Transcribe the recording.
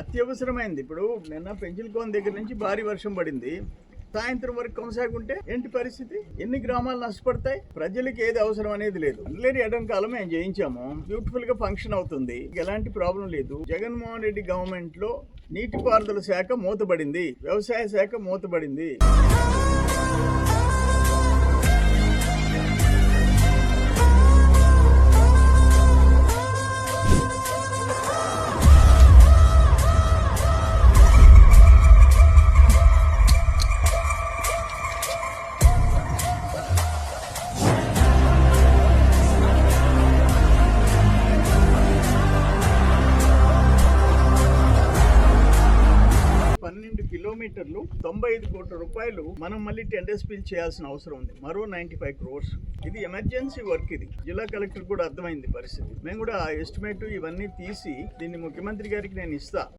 అత్యవసరమైంది. ఇప్పుడు నిన్న పెంచిల్కోన దగ్గర నుంచి భారీ వర్షం పడింది, సాయంత్రం వరకు కొనసాగుంటే ఏంటి పరిస్థితి? ఎన్ని గ్రామాలు నష్టపడతాయి? ప్రజలకు ఏది అవసరం అనేది లేదు. అందులేని ఎడం కాలం మేము చేయించాము, బ్యూటిఫుల్ గా ఫంక్షన్ అవుతుంది, ఎలాంటి ప్రాబ్లం లేదు. జగన్మోహన్ రెడ్డి గవర్నమెంట్ లో నీటిపారుదల శాఖ మూతబడింది, వ్యవసాయ శాఖ మూతబడింది. కిలోమీటర్లు 95 కోట్ల రూపాయలు మనం మళ్ళీ టెండర్స్ పిల్ చేయాల్సిన అవసరం ఉంది. మరో 95 crores. ఇది ఎమర్జెన్సీ వర్క్. ఇది జిల్లా కలెక్టర్ కూడా అర్థమైంది పరిస్థితి. మేము కూడా ఆ ఎస్టిమేట్ ఇవన్నీ తీసి దీన్ని ముఖ్యమంత్రి గారికి నేను ఇస్తా.